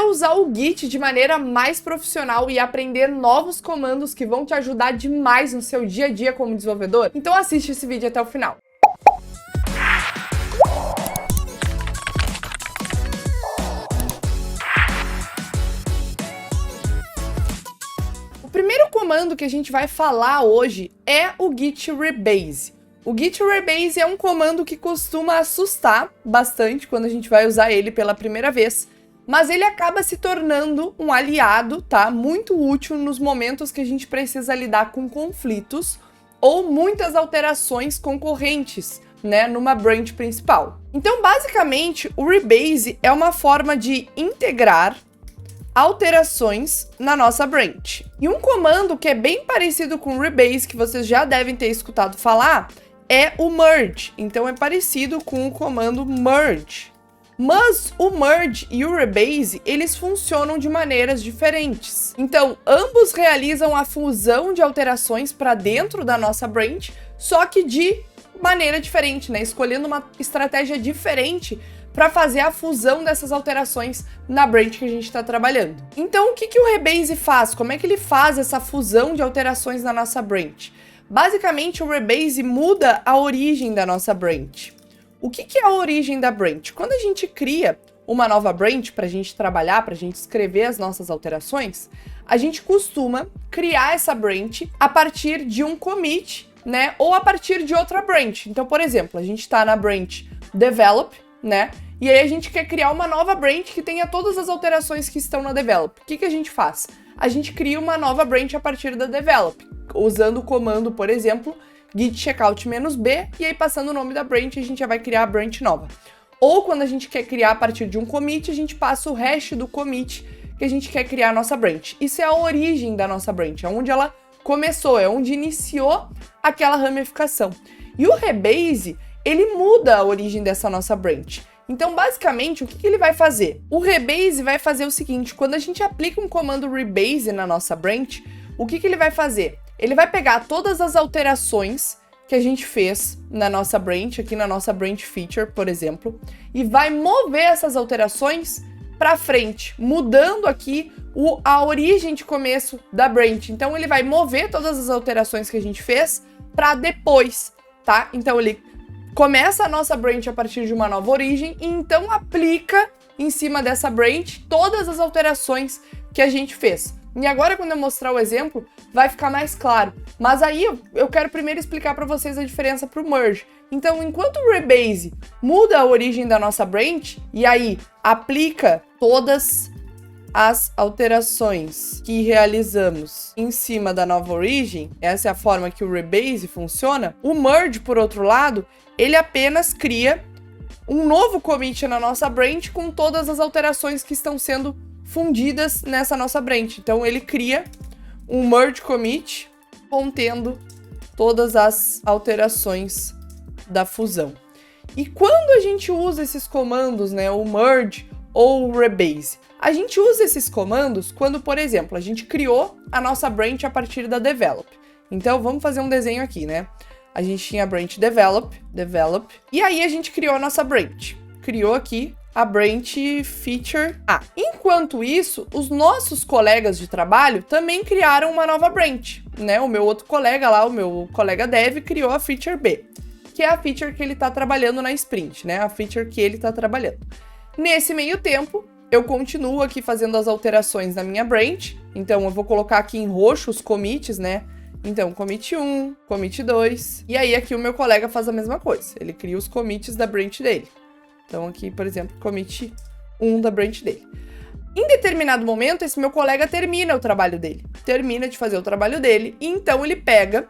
usar o Git de maneira mais profissional e aprender novos comandos que vão te ajudar demais no seu dia a dia como desenvolvedor? Então assiste esse vídeo até o final. O primeiro comando que a gente vai falar hoje é o git rebase. O git rebase é um comando que costuma assustar bastante quando a gente vai usar ele pela primeira vez, mas ele acaba se tornando um aliado, tá? Muito útil nos momentos que a gente precisa lidar com conflitos ou muitas alterações concorrentes, né, numa branch principal. Então, basicamente, o rebase é uma forma de integrar alterações na nossa branch. E um comando que é bem parecido com o rebase, que vocês já devem ter escutado falar, é o merge. Então é parecido com o comando merge. Mas o merge e o rebase, eles funcionam de maneiras diferentes. Então, ambos realizam a fusão de alterações para dentro da nossa branch, só que de maneira diferente, né? Escolhendo uma estratégia diferente para fazer a fusão dessas alterações na branch que a gente está trabalhando. Então, o que o rebase faz? Como é que ele faz essa fusão de alterações na nossa branch? Basicamente, o rebase muda a origem da nossa branch. O que é a origem da branch? Quando a gente cria uma nova branch para a gente trabalhar, para a gente escrever as nossas alterações, a gente costuma criar essa branch a partir de um commit, né? Ou a partir de outra branch. Então, por exemplo, a gente está na branch develop, né? E aí a gente quer criar uma nova branch que tenha todas as alterações que estão na develop. O que a gente faz? A gente cria uma nova branch a partir da develop, usando o comando, por exemplo, git checkout -b, e aí passando o nome da branch, a gente já vai criar a branch nova. Ou quando a gente quer criar a partir de um commit, a gente passa o hash do commit que a gente quer criar a nossa branch. Isso é a origem da nossa branch, é onde ela começou, é onde iniciou aquela ramificação. E o rebase, ele muda a origem dessa nossa branch. Então, basicamente, o que ele vai fazer? O rebase vai fazer o seguinte: quando a gente aplica um comando rebase na nossa branch, o que ele vai fazer? Ele vai pegar todas as alterações que a gente fez na nossa branch, aqui na nossa branch feature, por exemplo, e vai mover essas alterações para frente, mudando aqui a origem de começo da branch. Então, ele vai mover todas as alterações que a gente fez para depois, tá? Então, ele começa a nossa branch a partir de uma nova origem e então aplica em cima dessa branch todas as alterações que a gente fez. E agora, quando eu mostrar o exemplo, vai ficar mais claro. Mas aí eu quero primeiro explicar para vocês a diferença para o merge. Então, enquanto o rebase muda a origem da nossa branch e aí aplica todas as alterações que realizamos em cima da nova origem, essa é a forma que o rebase funciona, o merge, por outro lado, ele apenas cria um novo commit na nossa branch com todas as alterações que estão sendo fundidas nessa nossa branch. Então, ele cria um merge commit contendo todas as alterações da fusão. E quando a gente usa esses comandos, né, o merge ou o rebase, a gente usa esses comandos quando, por exemplo, a gente criou a nossa branch a partir da develop. Então, vamos fazer um desenho aqui, né? A gente tinha a branch develop, e aí a gente criou a nossa branch. Criou aqui a branch feature A. Enquanto isso, os nossos colegas de trabalho também criaram uma nova branch, né? O meu outro colega lá, o meu colega dev, criou a feature B, que é a feature que ele está trabalhando na sprint, né? A feature que ele está trabalhando. Nesse meio tempo, eu continuo aqui fazendo as alterações na minha branch. Então, eu vou colocar aqui em roxo os commits, né? Então, commit 1, commit 2. E aí, aqui o meu colega faz a mesma coisa. Ele cria os commits da branch dele. Então, aqui, por exemplo, commit 1 da branch dele. Em determinado momento, esse meu colega termina o trabalho dele. Termina de fazer o trabalho dele. E então, ele pega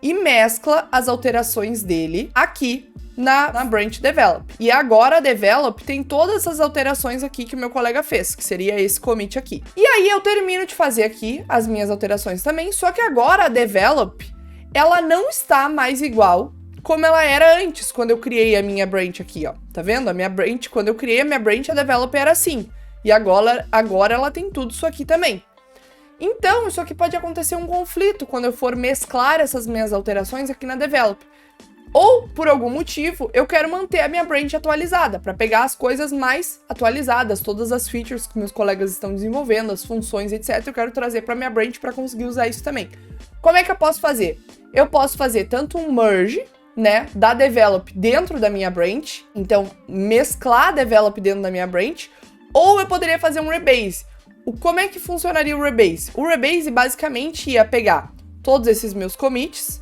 e mescla as alterações dele aqui na branch develop. E agora a develop tem todas essas alterações aqui que o meu colega fez, que seria esse commit aqui. E aí eu termino de fazer aqui as minhas alterações também, só que agora a develop, ela não está mais igual como ela era antes, quando eu criei a minha branch aqui, ó. Tá vendo? A minha branch, quando eu criei a minha branch, a develop era assim. E agora ela tem tudo isso aqui também. Então, isso aqui pode acontecer um conflito quando eu for mesclar essas minhas alterações aqui na develop. Ou, por algum motivo, eu quero manter a minha branch atualizada, para pegar as coisas mais atualizadas, todas as features que meus colegas estão desenvolvendo, as funções, etc. Eu quero trazer para minha branch para conseguir usar isso também. Como é que eu posso fazer? Eu posso fazer tanto um merge, né, da develop dentro da minha branch, então mesclar a develop dentro da minha branch, ou eu poderia fazer um rebase. Como é que funcionaria o rebase? O rebase basicamente ia pegar todos esses meus commits,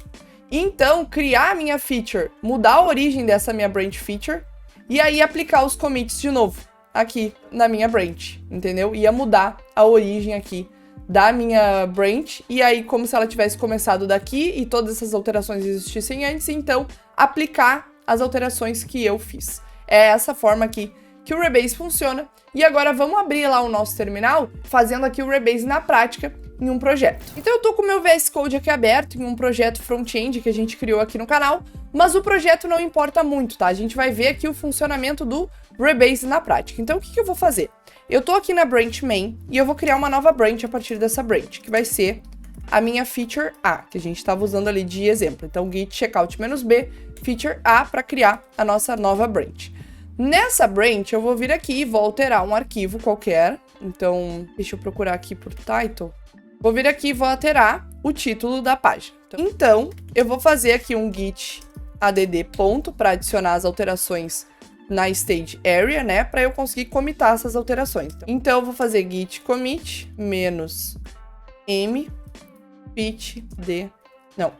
e então criar a minha feature, mudar a origem dessa minha branch feature, e aí aplicar os commits de novo aqui na minha branch, entendeu? Ia mudar a origem aqui da minha branch, e aí como se ela tivesse começado daqui e todas essas alterações existissem antes, então aplicar as alterações que eu fiz. É essa forma aqui que o rebase funciona. E agora vamos abrir lá o nosso terminal, fazendo aqui o rebase na prática em um projeto. Então eu tô com o meu VS Code aqui aberto em um projeto front-end que a gente criou aqui no canal, mas o projeto não importa muito, tá? A gente vai ver aqui o funcionamento do rebase na prática. Então o que eu vou fazer? Eu tô aqui na branch main e eu vou criar uma nova branch a partir dessa branch, que vai ser a minha feature A, que a gente estava usando ali de exemplo. Então git checkout -b, feature A, para criar a nossa nova branch. Nessa branch eu vou vir aqui e vou alterar um arquivo qualquer. Então deixa eu procurar aqui por title. Vou vir aqui e vou alterar o título da página. Então eu vou fazer aqui um git add ponto para adicionar as alterações na stage area, né, para eu conseguir comitar essas alterações. Então eu vou fazer git commit -m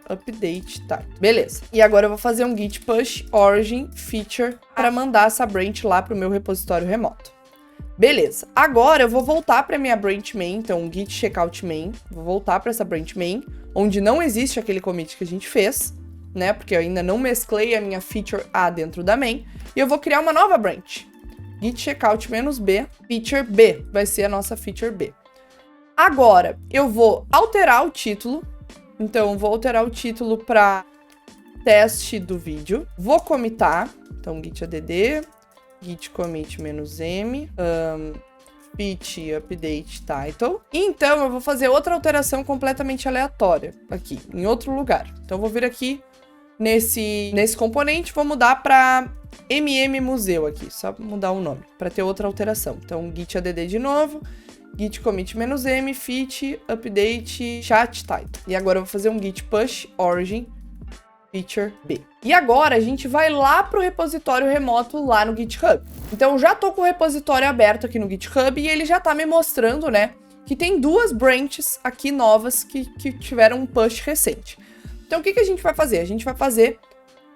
update type. Beleza. E agora eu vou fazer um git push origin feature para mandar essa branch lá para o meu repositório remoto. Beleza. Agora eu vou voltar para minha branch main, então git checkout main, vou voltar para essa branch main, onde não existe aquele commit que a gente fez, né, porque eu ainda não mesclei a minha feature A dentro da main, e eu vou criar uma nova branch. Git checkout -b, feature B, vai ser a nossa feature B. Agora, eu vou alterar o título, então vou alterar o título para teste do vídeo, vou comitar, então git add, git commit -m, feat update title, e então eu vou fazer outra alteração completamente aleatória aqui, em outro lugar. Então eu vou vir aqui nesse componente, vou mudar para museu aqui, só mudar o nome, para ter outra alteração. Então git add de novo, git commit -m, feat update chat title. E agora eu vou fazer um git push origin feature B. E agora a gente vai lá pro repositório remoto lá no GitHub. Então eu já tô com o repositório aberto aqui no GitHub e ele já tá me mostrando, né, que tem duas branches aqui novas que tiveram um push recente. Então o que a gente vai fazer? A gente vai fazer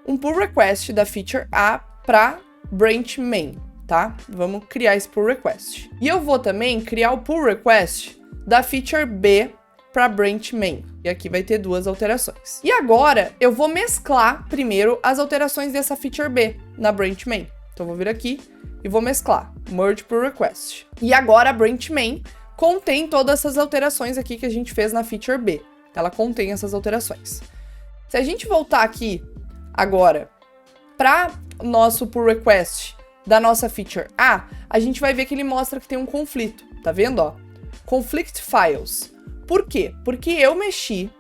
um pull request da feature A para branch main, tá? Vamos criar esse pull request. E eu vou também criar o pull request da feature B para branch main. E aqui vai ter duas alterações. E agora eu vou mesclar primeiro as alterações dessa feature B na branch main. Então eu vou vir aqui e vou mesclar. Merge pull request. E agora a branch main contém todas essas alterações aqui que a gente fez na feature B. Ela contém essas alterações. Se a gente voltar aqui agora para o nosso pull request da nossa feature A, a gente vai ver que ele mostra que tem um conflito. Tá vendo, ó? Conflict files. Por quê? Porque eu mexi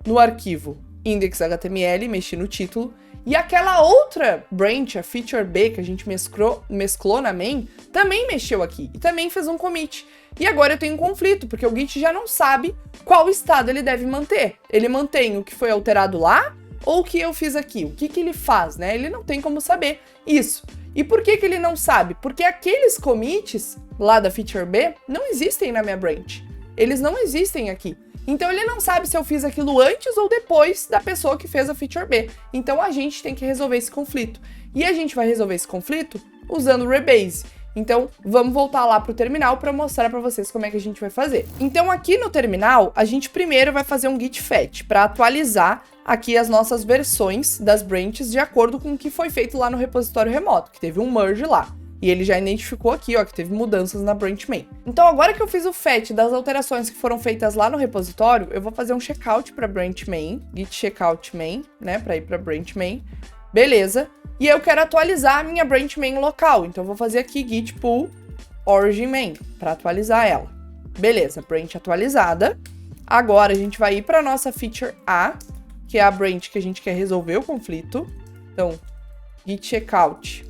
no arquivo index.html, mexi no título, e aquela outra branch, a feature B, que a gente mesclou na main, também mexeu aqui e também fez um commit. E agora eu tenho um conflito, porque o Git já não sabe qual estado ele deve manter. Ele mantém o que foi alterado lá ou o que eu fiz aqui? O que ele faz, né? Ele não tem como saber isso. E por que ele não sabe? Porque aqueles commits lá da feature B não existem na minha branch. Eles não existem aqui. Então ele não sabe se eu fiz aquilo antes ou depois da pessoa que fez a feature B. Então a gente tem que resolver esse conflito. E a gente vai resolver esse conflito usando o rebase. Então vamos voltar lá para o terminal para mostrar para vocês como é que a gente vai fazer. Então aqui no terminal, a gente primeiro vai fazer um git fetch para atualizar aqui as nossas versões das branches de acordo com o que foi feito lá no repositório remoto, que teve um merge lá. E ele já identificou aqui, ó, que teve mudanças na branch main. Então, agora que eu fiz o fetch das alterações que foram feitas lá no repositório, eu vou fazer um checkout para branch main, git checkout main, né, para ir para branch main. Beleza. E eu quero atualizar a minha branch main local. Então, eu vou fazer aqui git pull origin main para atualizar ela. Beleza, branch atualizada. Agora a gente vai ir para nossa feature A, que é a branch que a gente quer resolver o conflito. Então, git checkout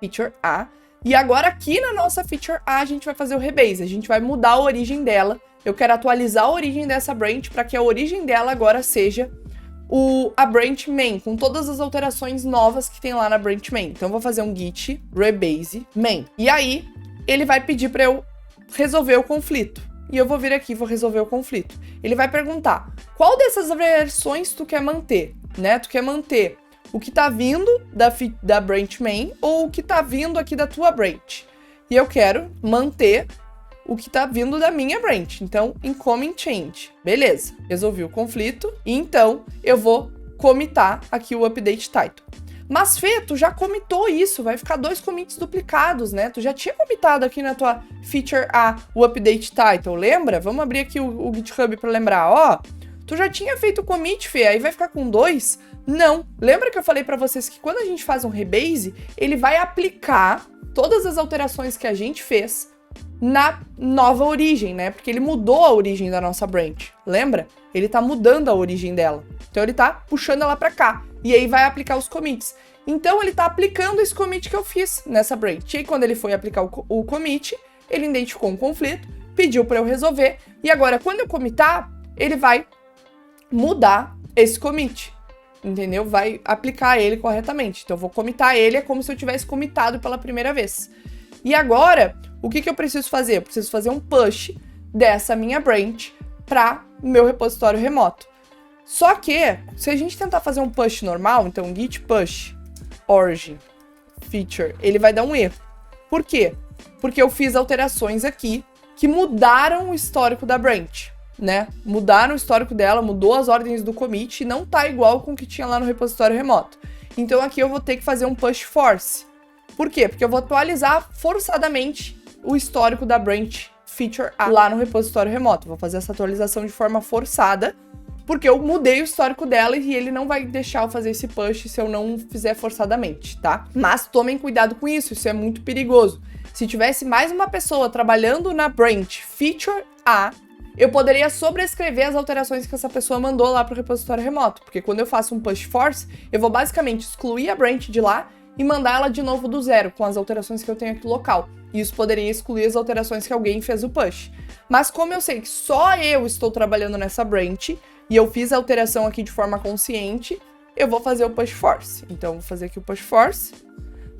feature A. E agora aqui na nossa feature A, a gente vai fazer o rebase. A gente vai mudar a origem dela. Eu quero atualizar a origem dessa branch para que a origem dela agora seja a branch main, com todas as alterações novas que tem lá na branch main. Então, eu vou fazer um git rebase main. E aí, ele vai pedir para eu resolver o conflito. E eu vou vir aqui e vou resolver o conflito. Ele vai perguntar, qual dessas versões tu quer manter, né? Tu quer manter o que tá vindo da branch main ou o que tá vindo aqui da tua branch? E eu quero manter o que tá vindo da minha branch. Então, incoming change. Beleza, resolvi o conflito. E então, eu vou comitar aqui o update title. Mas, Fê, tu já comitou isso, vai ficar 2 commits duplicados, né? Tu já tinha comitado aqui na tua feature A o update title, lembra? Vamos abrir aqui o GitHub para lembrar, ó. Tu já tinha feito o commit, Fê, aí vai ficar com 2? Não. Lembra que eu falei para vocês que quando a gente faz um rebase, ele vai aplicar todas as alterações que a gente fez na nova origem, né? Porque ele mudou a origem da nossa branch, lembra? Ele tá mudando a origem dela. Então ele tá puxando ela para cá. E aí vai aplicar os commits. Então ele tá aplicando esse commit que eu fiz nessa branch. E aí quando ele foi aplicar o commit, ele identificou um conflito, pediu para eu resolver. E agora quando eu commitar, ele vai mudar esse commit. Entendeu? Vai aplicar ele corretamente. Então eu vou commitar ele, é como se eu tivesse commitado pela primeira vez. E agora, o que eu preciso fazer? Eu preciso fazer um push dessa minha branch para meu repositório remoto. Só que, se a gente tentar fazer um push normal, então git push origin feature, ele vai dar um erro. Por quê? Porque eu fiz alterações aqui que mudaram o histórico da branch, né? Mudaram o histórico dela, mudou as ordens do commit e não tá igual com o que tinha lá no repositório remoto. Então aqui eu vou ter que fazer um push force. Por quê? Porque eu vou atualizar forçadamente o histórico da branch feature A lá no repositório remoto. Vou fazer essa atualização de forma forçada, porque eu mudei o histórico dela e ele não vai deixar eu fazer esse push se eu não fizer forçadamente, tá? Mas tomem cuidado com isso, isso é muito perigoso. Se tivesse mais uma pessoa trabalhando na branch feature A, eu poderia sobrescrever as alterações que essa pessoa mandou lá para o repositório remoto, porque quando eu faço um push force, eu vou basicamente excluir a branch de lá e mandar ela de novo do zero, com as alterações que eu tenho aqui local. E isso poderia excluir as alterações que alguém fez o push. Mas como eu sei que só eu estou trabalhando nessa branch, e eu fiz a alteração aqui de forma consciente, eu vou fazer o push force. Então, vou fazer aqui o push force.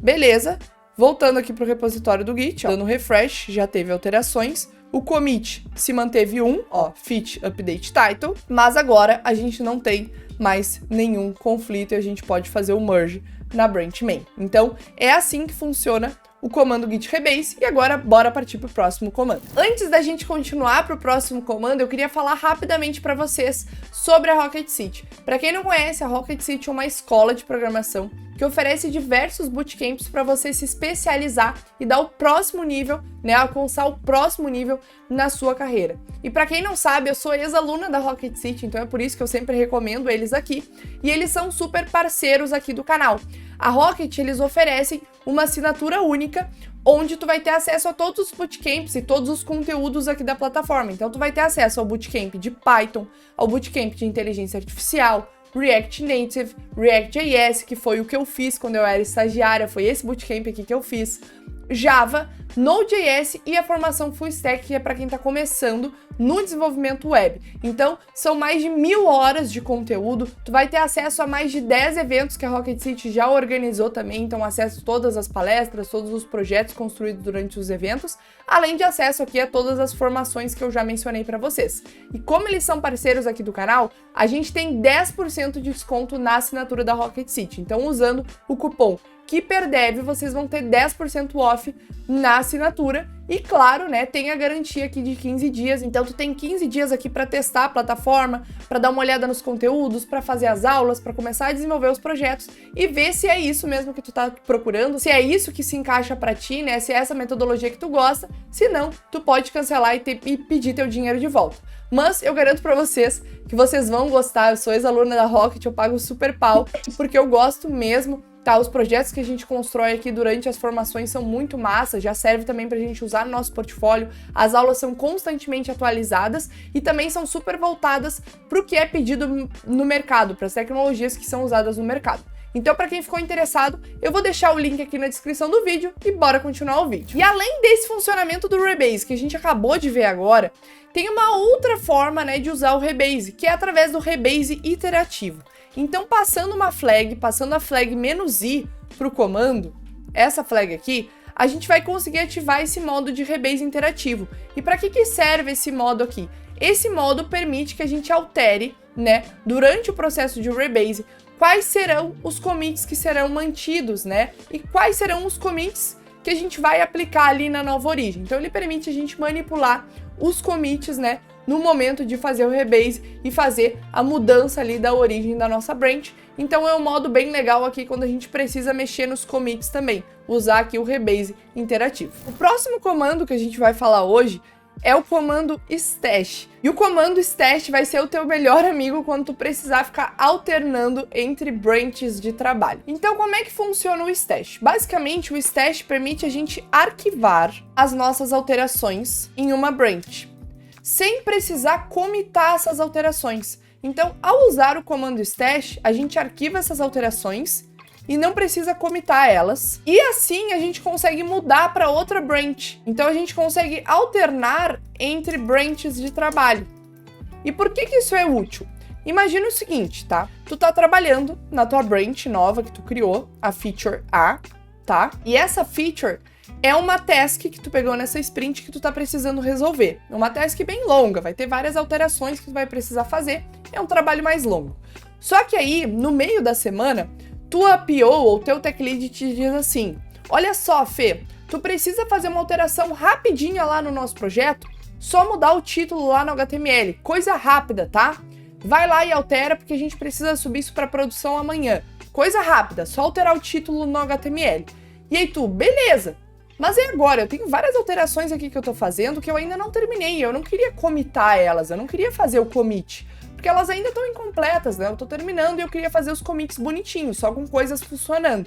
Beleza. Voltando aqui para o repositório do Git, ó, dando refresh, já teve alterações. O commit se manteve 1, ó, fit update title, mas agora a gente não tem mais nenhum conflito e a gente pode fazer o merge na branch main. Então, é assim que funciona o comando git rebase, e agora bora partir para o próximo comando. Antes da gente continuar para o próximo comando, eu queria falar rapidamente para vocês sobre a Rocket City. Para quem não conhece, a Rocket City é uma escola de programação que oferece diversos bootcamps para você se especializar e dar o próximo nível, né, alcançar o próximo nível na sua carreira. E para quem não sabe, eu sou ex-aluna da Rocket City, então é por isso que eu sempre recomendo eles aqui, e eles são super parceiros aqui do canal. A Rocket, eles oferecem uma assinatura única, onde tu vai ter acesso a todos os bootcamps e todos os conteúdos aqui da plataforma. Então tu vai ter acesso ao bootcamp de Python, ao bootcamp de inteligência artificial, React Native, React.js, que foi o que eu fiz quando eu era estagiária, foi esse bootcamp aqui que eu fiz, Java, Node.js e a formação Full Stack, que é para quem está começando no desenvolvimento web. Então, são mais de 1000 horas de conteúdo, tu vai ter acesso a mais de 10 eventos que a Rocket City já organizou também, então acesso a todas as palestras, todos os projetos construídos durante os eventos, além de acesso aqui a todas as formações que eu já mencionei para vocês. E como eles são parceiros aqui do canal, a gente tem 10% de desconto na assinatura da Rocket City, então usando o cupom KeeperDev, vocês vão ter 10% off na assinatura. E claro, né, tem a garantia aqui de 15 dias, então tu tem 15 dias aqui para testar a plataforma, para dar uma olhada nos conteúdos, para fazer as aulas, para começar a desenvolver os projetos e ver se é isso mesmo que tu tá procurando, se é isso que se encaixa para ti, né, se é essa metodologia que tu gosta. Se não, tu pode cancelar e pedir teu dinheiro de volta. Mas eu garanto para vocês que vocês vão gostar. Eu sou ex-aluna da Rocket, eu pago super pau, porque eu gosto mesmo. Tá, os projetos que a gente constrói aqui durante as formações são muito massa, já serve também pra gente usar no nosso portfólio. As aulas são constantemente atualizadas e também são super voltadas pro que é pedido no mercado, para as tecnologias que são usadas no mercado. Então, para quem ficou interessado, eu vou deixar o link aqui na descrição do vídeo e bora continuar o vídeo. E além desse funcionamento do Rebase que a gente acabou de ver agora, tem uma outra forma, né, de usar o Rebase, que é através do Rebase iterativo. Então, passando a flag "-i" para o comando, essa flag aqui, a gente vai conseguir ativar esse modo de Rebase interativo. E para que serve esse modo aqui? Esse modo permite que a gente altere, né, durante o processo de Rebase, quais serão os commits que serão mantidos, né, e quais serão os commits que a gente vai aplicar ali na nova origem. Então ele permite a gente manipular os commits, né, no momento de fazer o Rebase e fazer a mudança ali da origem da nossa branch. Então é um modo bem legal aqui quando a gente precisa mexer nos commits também, usar aqui o Rebase interativo. O próximo comando que a gente vai falar hoje é o comando stash. E o comando stash vai ser o teu melhor amigo quando tu precisar ficar alternando entre branches de trabalho. Então, como é que funciona o stash? Basicamente, o stash permite a gente arquivar as nossas alterações em uma branch, sem precisar comitar essas alterações. Então, ao usar o comando stash, a gente arquiva essas alterações e não precisa comitar elas. E assim a gente consegue mudar para outra branch. Então a gente consegue alternar entre branches de trabalho. E por que isso é útil? Imagina o seguinte, tá? Tu tá trabalhando na tua branch nova que tu criou, a feature A, tá? E essa feature é uma task que tu pegou nessa sprint que tu tá precisando resolver. É uma task bem longa, vai ter várias alterações que tu vai precisar fazer. É um trabalho mais longo. Só que aí, no meio da semana, tua PO ou teu tech lead te diz assim: olha só, Fê, tu precisa fazer uma alteração rapidinha lá no nosso projeto, só mudar o título lá no HTML, coisa rápida, tá? Vai lá e altera porque a gente precisa subir isso para produção amanhã. Coisa rápida, só alterar o título no HTML. E aí tu, beleza, mas e agora? Eu tenho várias alterações aqui que eu tô fazendo que eu ainda não terminei, eu não queria comitar elas, eu não queria fazer o commit, porque elas ainda estão incompletas, né? Eu tô terminando e eu queria fazer os commits bonitinhos, só com coisas funcionando.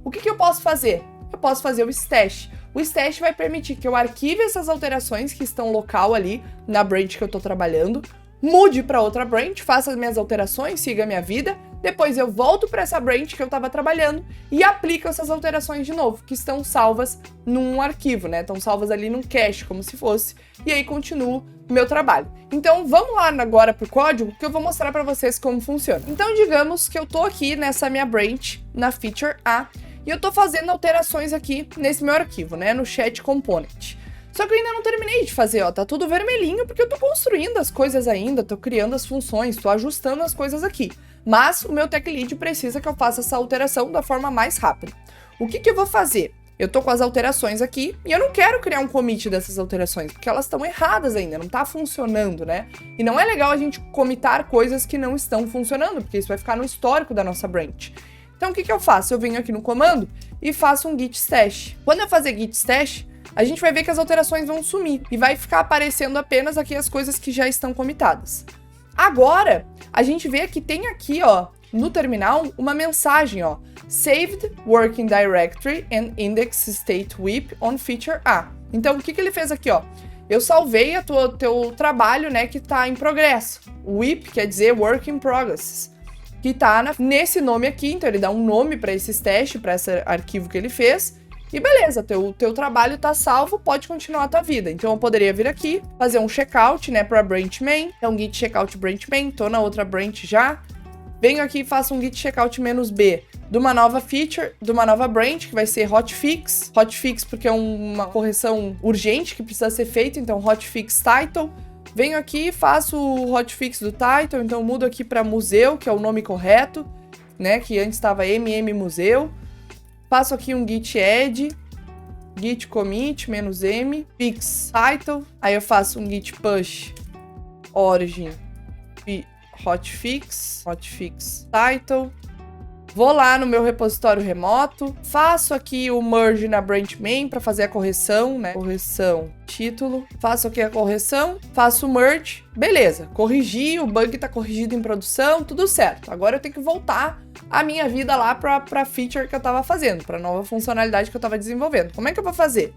O que eu posso fazer? Eu posso fazer o stash. O stash vai permitir que eu arquive essas alterações que estão local ali na branch que eu tô trabalhando, mude para outra branch, faça as minhas alterações, siga a minha vida, depois eu volto para essa branch que eu estava trabalhando e aplico essas alterações de novo, que estão salvas num arquivo, né? Estão salvas ali num cache, como se fosse, e aí continuo meu trabalho. Então vamos lá agora pro código que eu vou mostrar para vocês como funciona. Então digamos que eu tô aqui nessa minha branch, na feature A, e eu tô fazendo alterações aqui nesse meu arquivo, né? No chat component. Só que eu ainda não terminei de fazer, ó, tá tudo vermelhinho porque eu tô construindo as coisas ainda, tô criando as funções, tô ajustando as coisas aqui. Mas o meu tech lead precisa que eu faça essa alteração da forma mais rápida. O que eu vou fazer? Eu tô com as alterações aqui e eu não quero criar um commit dessas alterações, porque elas estão erradas ainda, não tá funcionando, né? E não é legal a gente commitar coisas que não estão funcionando, porque isso vai ficar no histórico da nossa branch. Então o que eu faço? Eu venho aqui no comando e faço um git stash. Quando eu fazer git stash, a gente vai ver que as alterações vão sumir e vai ficar aparecendo apenas aqui as coisas que já estão commitadas. Agora, a gente vê que tem aqui, ó, no terminal, uma mensagem, ó, Saved Working Directory and Index State WIP on Feature A. Então, o que ele fez aqui, ó? Eu salvei teu trabalho, né, que tá em progresso. WIP quer dizer Work in Progress, que tá nesse nome aqui. Então, ele dá um nome para esse stash, para esse arquivo que ele fez. E beleza, teu trabalho tá salvo, pode continuar a tua vida. Então eu poderia vir aqui, fazer um checkout, né, pra branch main. Então git checkout branch main, tô na outra branch já. Venho aqui e faço um git checkout "-b de uma nova feature, de uma nova branch, que vai ser hotfix. Hotfix porque é uma correção urgente que precisa ser feita, então hotfix title. Venho aqui e faço o hotfix do title, então mudo aqui pra museu, que é o nome correto, né, que antes estava museu. Faço aqui um git add, git commit, -m, fix title. Aí eu faço um git push origin e hotfix title. Vou lá no meu repositório remoto, faço aqui o merge na branch main para fazer a correção, né? Correção, título. Faço aqui a correção, faço o merge. Beleza, corrigi, o bug tá corrigido em produção, tudo certo. Agora eu tenho que voltar a minha vida lá pra feature que eu tava fazendo, pra nova funcionalidade que eu tava desenvolvendo. Como é que eu vou fazer?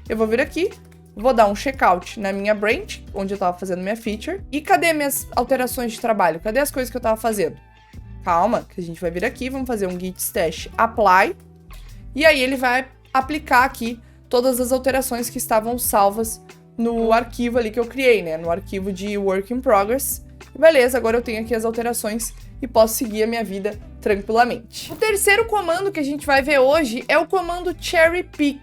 Eu vou vir aqui, vou dar um checkout na minha branch, onde eu tava fazendo minha feature. E cadê minhas alterações de trabalho? Cadê as coisas que eu tava fazendo? Calma, que a gente vai vir aqui, vamos fazer um git stash apply. E aí ele vai aplicar aqui todas as alterações que estavam salvas no arquivo ali que eu criei, né? No arquivo de work in progress. Beleza, agora eu tenho aqui as alterações e posso seguir a minha vida tranquilamente. O terceiro comando que a gente vai ver hoje é o comando cherry pick.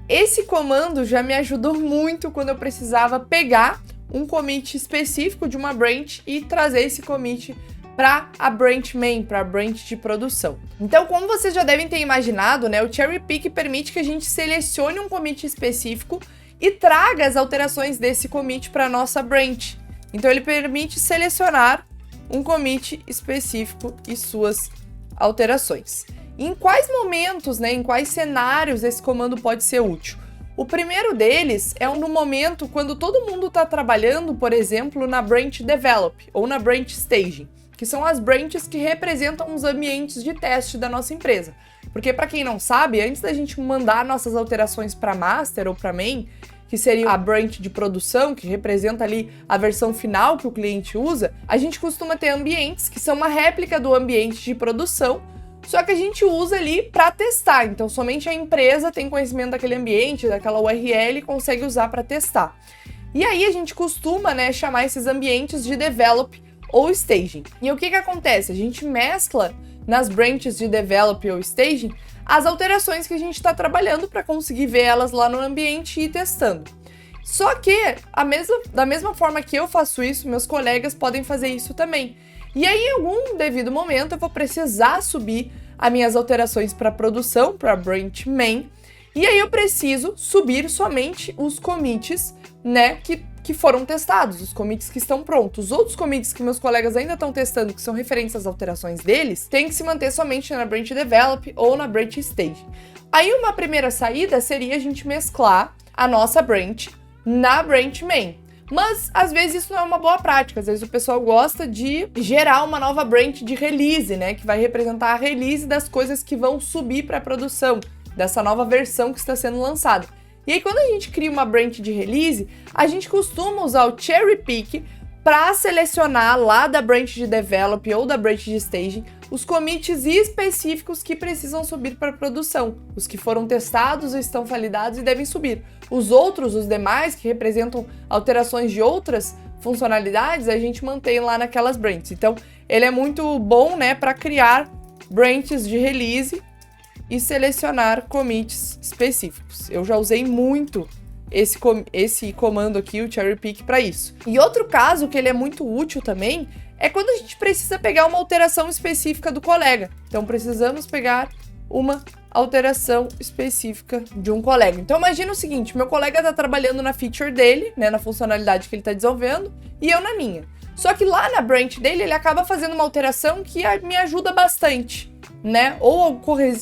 Esse comando já me ajudou muito quando eu precisava pegar um commit específico de uma branch e trazer esse commit para a branch main, para a branch de produção. Então, como vocês já devem ter imaginado, né, o cherry pick permite que a gente selecione um commit específico e traga as alterações desse commit para a nossa branch. Então, ele permite selecionar um commit específico e suas alterações. Em quais momentos, né, em quais cenários esse comando pode ser útil? O primeiro deles é no momento quando todo mundo está trabalhando, por exemplo, na branch develop ou na branch staging, que são as branches que representam os ambientes de teste da nossa empresa. Porque, para quem não sabe, antes da gente mandar nossas alterações para master ou para main, que seria a branch de produção, que representa ali a versão final que o cliente usa, a gente costuma ter ambientes que são uma réplica do ambiente de produção, só que a gente usa ali para testar. Então, somente a empresa tem conhecimento daquele ambiente, daquela URL e consegue usar para testar. E aí a gente costuma, né, chamar esses ambientes de develop ou staging. E o que acontece? A gente mescla nas branches de develop ou staging as alterações que a gente está trabalhando para conseguir ver elas lá no ambiente e ir testando. Só que, da mesma forma que eu faço isso, meus colegas podem fazer isso também. E aí, em algum devido momento, eu vou precisar subir as minhas alterações para produção, para branch main, e aí eu preciso subir somente os commits, né, que foram testados, os commits que estão prontos. Os outros commits que meus colegas ainda estão testando, que são referentes às alterações deles, tem que se manter somente na branch develop ou na branch stage. Aí uma primeira saída seria a gente mesclar a nossa branch na branch main. Mas, às vezes, isso não é uma boa prática. Às vezes, o pessoal gosta de gerar uma nova branch de release, né? Que vai representar a release das coisas que vão subir para a produção, dessa nova versão que está sendo lançada. E aí, quando a gente cria uma branch de release, a gente costuma usar o cherry pick para selecionar lá da branch de develop ou da branch de staging os commits específicos que precisam subir para produção. Os que foram testados estão validados e devem subir. Os outros, os demais, que representam alterações de outras funcionalidades, a gente mantém lá naquelas branches. Então, ele é muito bom, né, para criar branches de release e selecionar commits específicos. Eu já usei muito esse comando aqui, o cherry pick, para isso. E outro caso que ele é muito útil também é quando a gente precisa pegar uma alteração específica do colega. Então, precisamos pegar uma alteração específica de um colega. Então, imagina o seguinte, meu colega está trabalhando na feature dele, né, na funcionalidade que ele está desenvolvendo, e eu na minha. Só que lá na branch dele, ele acaba fazendo uma alteração que me ajuda bastante, né? Ou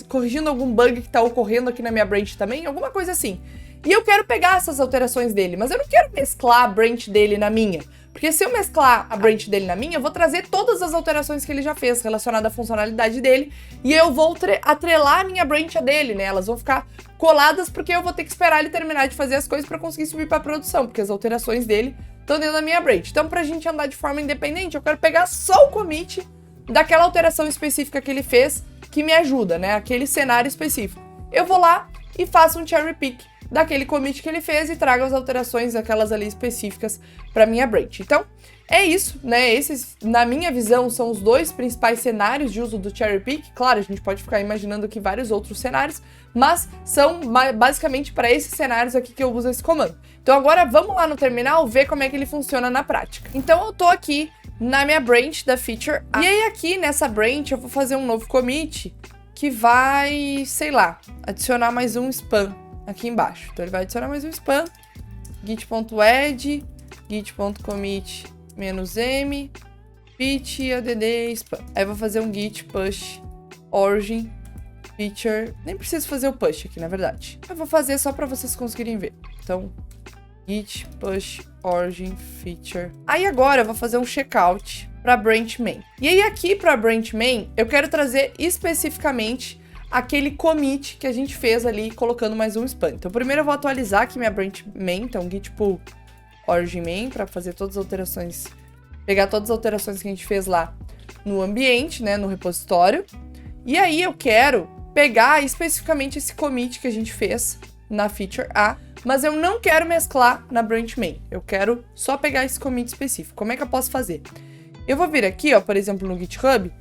corrigindo algum bug que está ocorrendo aqui na minha branch também, alguma coisa assim. E eu quero pegar essas alterações dele, mas eu não quero mesclar a branch dele na minha. Porque se eu mesclar a branch dele na minha, eu vou trazer todas as alterações que ele já fez relacionadas à funcionalidade dele e eu vou atrelar a minha branch a dele, né? Elas vão ficar coladas porque eu vou ter que esperar ele terminar de fazer as coisas para conseguir subir para produção, porque as alterações dele estão dentro da minha branch. Então, pra gente andar de forma independente, eu quero pegar só o commit daquela alteração específica que ele fez que me ajuda, né? Aquele cenário específico. Eu vou lá e faço um cherry pick daquele commit que ele fez e trago as alterações, aquelas ali específicas para minha branch. Então, é isso, né? Esses, na minha visão, são os dois principais cenários de uso do cherry pick. Claro, a gente pode ficar imaginando aqui vários outros cenários, mas são basicamente para esses cenários aqui que eu uso esse comando. Então, agora vamos lá no terminal ver como é que ele funciona na prática. Então, eu tô aqui na minha branch da feature A. E aí, aqui nessa branch, eu vou fazer um novo commit que vai, sei lá, adicionar mais um span aqui embaixo. Então, ele vai adicionar mais um span, git.add, git.commit -m, pit add span. Aí eu vou fazer um git push origin feature. Nem preciso fazer o push aqui, na verdade. Eu vou fazer só para vocês conseguirem ver. Então, git push origin feature. Aí agora eu vou fazer um checkout para branch main. E aí aqui para branch main, eu quero trazer especificamente aquele commit que a gente fez ali colocando mais um span. Então, primeiro eu vou atualizar aqui minha branch main, então git pull origin main, para fazer todas as alterações, pegar todas as alterações que a gente fez lá no ambiente, né, no repositório. E aí eu quero pegar especificamente esse commit que a gente fez na feature A, mas eu não quero mesclar na branch main. Eu quero só pegar esse commit específico. Como é que eu posso fazer? Eu vou vir aqui, ó, por exemplo, no GitHub,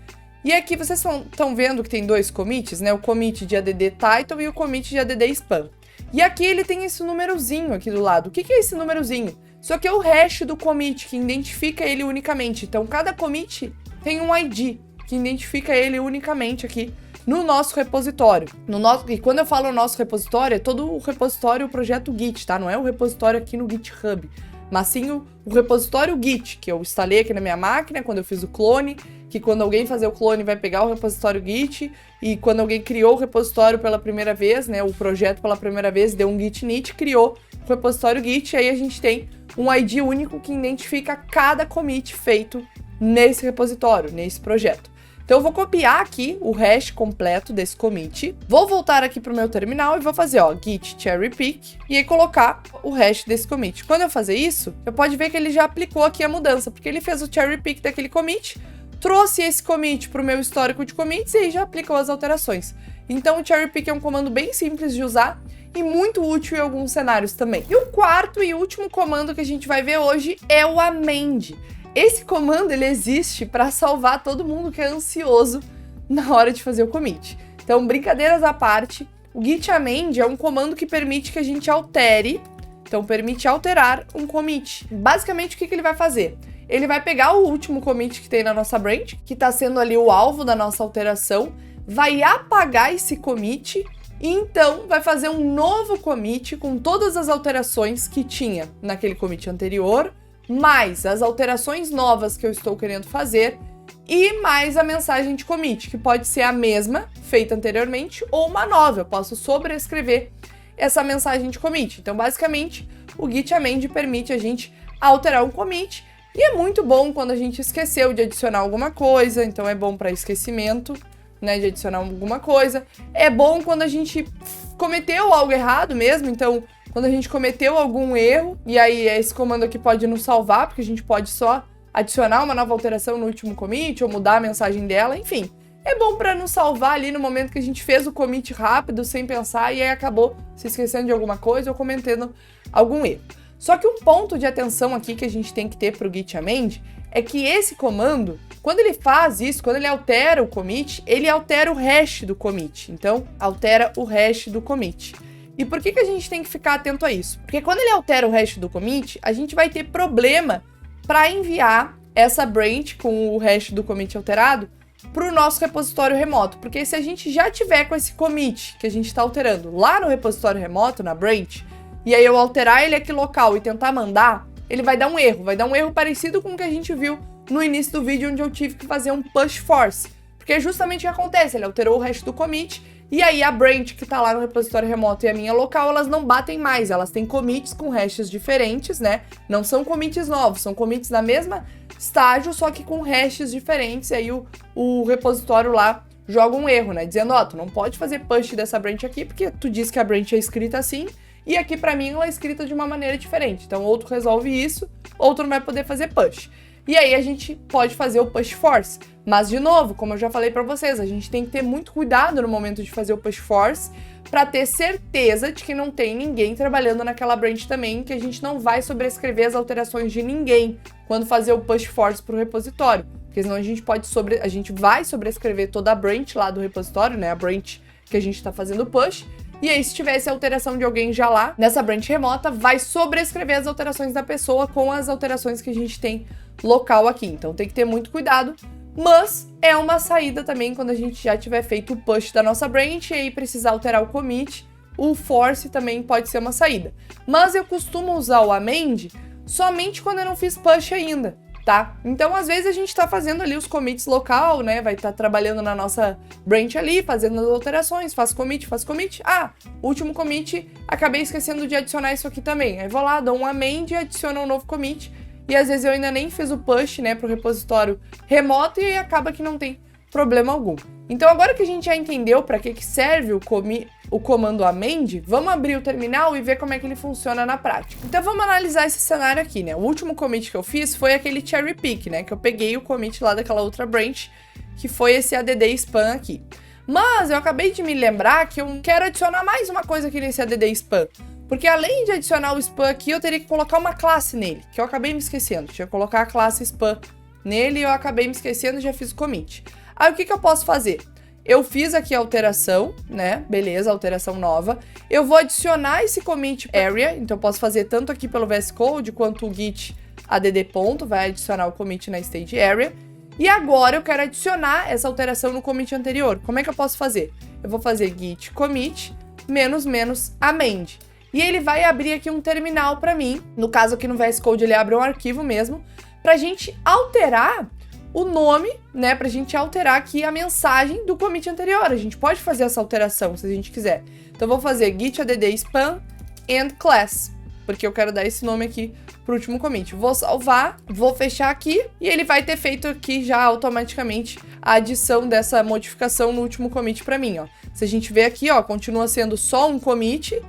e aqui vocês estão vendo que tem dois commits, né? O commit de add title e o commit de add spam. E aqui ele tem esse númerozinho aqui do lado. O que é esse númerozinho? Isso aqui é o hash do commit, que identifica ele unicamente. Então, cada commit tem um ID, que identifica ele unicamente aqui no nosso repositório. E quando eu falo nosso repositório, é todo o repositório, o projeto Git, tá? Não é o repositório aqui no GitHub, mas sim o repositório Git, que eu instalei aqui na minha máquina quando eu fiz o clone, que quando alguém fazer o clone vai pegar o repositório Git, e quando alguém criou o repositório pela primeira vez, né, o projeto pela primeira vez, deu um git init, criou o repositório Git, e aí a gente tem um ID único que identifica cada commit feito nesse repositório, nesse projeto. Então eu vou copiar aqui o hash completo desse commit, vou voltar aqui para o meu terminal e vou fazer, ó, git cherry pick, e aí colocar o hash desse commit. Quando eu fazer isso, eu pode ver que ele já aplicou aqui a mudança, porque ele fez o cherry pick daquele commit, trouxe esse commit para o meu histórico de commits e aí já aplicou as alterações. Então o cherry pick é um comando bem simples de usar e muito útil em alguns cenários também. E o quarto e último comando que a gente vai ver hoje é o amend. Esse comando, ele existe para salvar todo mundo que é ansioso na hora de fazer o commit. Então, brincadeiras à parte, o git amend é um comando que permite que a gente altere, então permite alterar um commit. Basicamente, o que ele vai fazer? Ele vai pegar o último commit que tem na nossa branch, que está sendo ali o alvo da nossa alteração, vai apagar esse commit e então vai fazer um novo commit com todas as alterações que tinha naquele commit anterior, mais as alterações novas que eu estou querendo fazer e mais a mensagem de commit, que pode ser a mesma, feita anteriormente, ou uma nova. Eu posso sobrescrever essa mensagem de commit. Então, basicamente, o git amend permite a gente alterar um commit e é muito bom quando a gente esqueceu de adicionar alguma coisa, então é bom para esquecimento, né, de adicionar alguma coisa. É bom quando a gente cometeu algo errado mesmo, então quando a gente cometeu algum erro, e aí esse comando aqui pode nos salvar, porque a gente pode só adicionar uma nova alteração no último commit, ou mudar a mensagem dela, enfim. É bom para nos salvar ali no momento que a gente fez o commit rápido, sem pensar, e aí acabou se esquecendo de alguma coisa ou cometendo algum erro. Só que um ponto de atenção aqui que a gente tem que ter para o git amend é que esse comando, quando ele faz isso, quando ele altera o commit, ele altera o hash do commit. Então, altera o hash do commit. E por que a gente tem que ficar atento a isso? Porque quando ele altera o hash do commit, a gente vai ter problema para enviar essa branch com o hash do commit alterado para o nosso repositório remoto. Porque se a gente já tiver com esse commit que a gente está alterando lá no repositório remoto, na branch, e aí eu alterar ele aqui local e tentar mandar, ele vai dar um erro parecido com o que a gente viu no início do vídeo, onde eu tive que fazer um push force. Porque é justamente o que acontece, ele alterou o hash do commit, e aí a branch que tá lá no repositório remoto e a minha local, elas não batem mais, elas têm commits com hashes diferentes, né? Não são commits novos, são commits da mesma estágio, só que com hashes diferentes, e aí o repositório lá joga um erro, né? Dizendo, ó, tu não pode fazer push dessa branch aqui, porque tu diz que a branch é escrita assim, e aqui pra mim ela é escrita de uma maneira diferente. Então, ou tu resolve isso, ou tu não vai poder fazer push. E aí a gente pode fazer o push force. Mas, de novo, como eu já falei pra vocês, a gente tem que ter muito cuidado no momento de fazer o push force pra ter certeza de que não tem ninguém trabalhando naquela branch também, que a gente não vai sobrescrever as alterações de ninguém quando fazer o push force pro repositório. Porque senão a gente vai sobrescrever toda a branch lá do repositório, né? A branch que a gente tá fazendo push. E aí, se tivesse alteração de alguém já lá, nessa branch remota, vai sobrescrever as alterações da pessoa com as alterações que a gente tem local aqui. Então tem que ter muito cuidado, mas é uma saída também quando a gente já tiver feito o push da nossa branch e aí precisar alterar o commit, o force também pode ser uma saída. Mas eu costumo usar o amend somente quando eu não fiz push ainda, tá? Então, às vezes, a gente tá fazendo ali os commits local, né? Vai estar trabalhando na nossa branch ali, fazendo as alterações, faz commit. Ah, último commit, acabei esquecendo de adicionar isso aqui também. Aí vou lá, dou um amend e adiciono um novo commit. E às vezes eu ainda nem fiz o push, né, pro repositório remoto e acaba que não tem problema algum. Então, agora que a gente já entendeu para que serve o o comando amend, vamos abrir o terminal e ver como é que ele funciona na prática. Então vamos analisar esse cenário aqui, né? O último commit que eu fiz foi aquele cherry pick, né? Que eu peguei o commit lá daquela outra branch, que foi esse add spam aqui. Mas eu acabei de me lembrar que eu quero adicionar mais uma coisa aqui nesse add spam. Porque além de adicionar o spam aqui, eu teria que colocar uma classe nele, que eu acabei me esquecendo. Tinha que colocar a classe spam nele e eu acabei me esquecendo e já fiz o commit. Aí o que eu posso fazer? Eu fiz aqui a alteração, né? Beleza, alteração nova. Eu vou adicionar esse commit area, então eu posso fazer tanto aqui pelo VS Code quanto o git add ponto, vai adicionar o commit na stage area. E agora eu quero adicionar essa alteração no commit anterior. Como é que eu posso fazer? Eu vou fazer git commit amend. E ele vai abrir aqui um terminal para mim. No caso aqui no VS Code ele abre um arquivo mesmo, pra gente alterar o nome, né, pra gente alterar aqui a mensagem do commit anterior. A gente pode fazer essa alteração se a gente quiser. Então eu vou fazer git add spam and class, porque eu quero dar esse nome aqui pro último commit. Vou salvar, vou fechar aqui e ele vai ter feito aqui já automaticamente a adição dessa modificação no último commit pra mim, ó. Se a gente ver aqui, ó, continua sendo só um commit,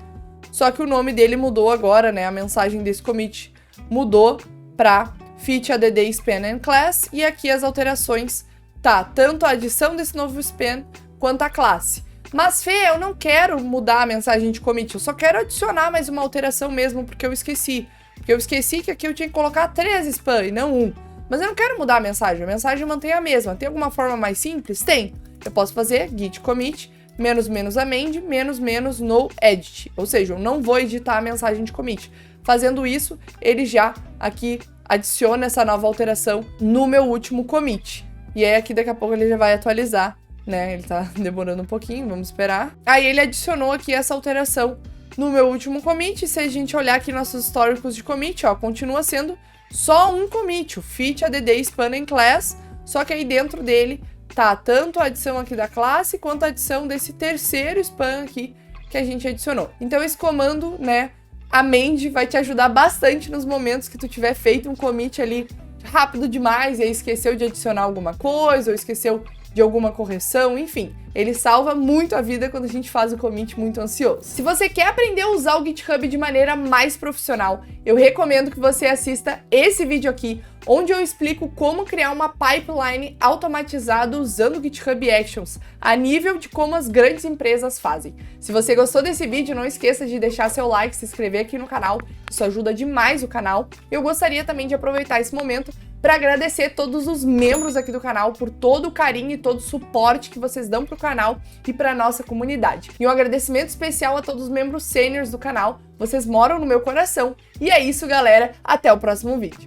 só que o nome dele mudou agora, né, a mensagem desse commit mudou pra fit add span and class, e aqui as alterações, tá, tanto a adição desse novo span quanto a classe. Mas, Fê, eu não quero mudar a mensagem de commit, eu só quero adicionar mais uma alteração mesmo, porque eu esqueci. Porque eu esqueci que aqui eu tinha que colocar 3 spam e não 1. Mas eu não quero mudar a mensagem mantém a mesma. Tem alguma forma mais simples? Tem. Eu posso fazer git commit amend no edit. Ou seja, eu não vou editar a mensagem de commit. Fazendo isso, ele já aqui adiciona essa nova alteração no meu último commit. E aí aqui daqui a pouco ele já vai atualizar, né? Ele tá demorando um pouquinho, vamos esperar. Aí ele adicionou aqui essa alteração no meu último commit. Se a gente olhar aqui nossos históricos de commit, ó, continua sendo só um commit, o fit add spam and class, só que aí dentro dele tá tanto a adição aqui da classe quanto a adição desse terceiro spam aqui que a gente adicionou. Então esse comando, né, amend, vai te ajudar bastante nos momentos que tu tiver feito um commit ali rápido demais e aí esqueceu de adicionar alguma coisa ou esqueceu de alguma correção, enfim, ele salva muito a vida quando a gente faz o commit muito ansioso. Se você quer aprender a usar o GitHub de maneira mais profissional, eu recomendo que você assista esse vídeo aqui, onde eu explico como criar uma pipeline automatizada usando o GitHub Actions, a nível de como as grandes empresas fazem. Se você gostou desse vídeo, não esqueça de deixar seu like, se inscrever aqui no canal, isso ajuda demais o canal. Eu gostaria também de aproveitar esse momento para agradecer todos os membros aqui do canal por todo o carinho e todo o suporte que vocês dão pro canal e pra nossa comunidade. E um agradecimento especial a todos os membros sêniores do canal, vocês moram no meu coração. E é isso, galera, até o próximo vídeo.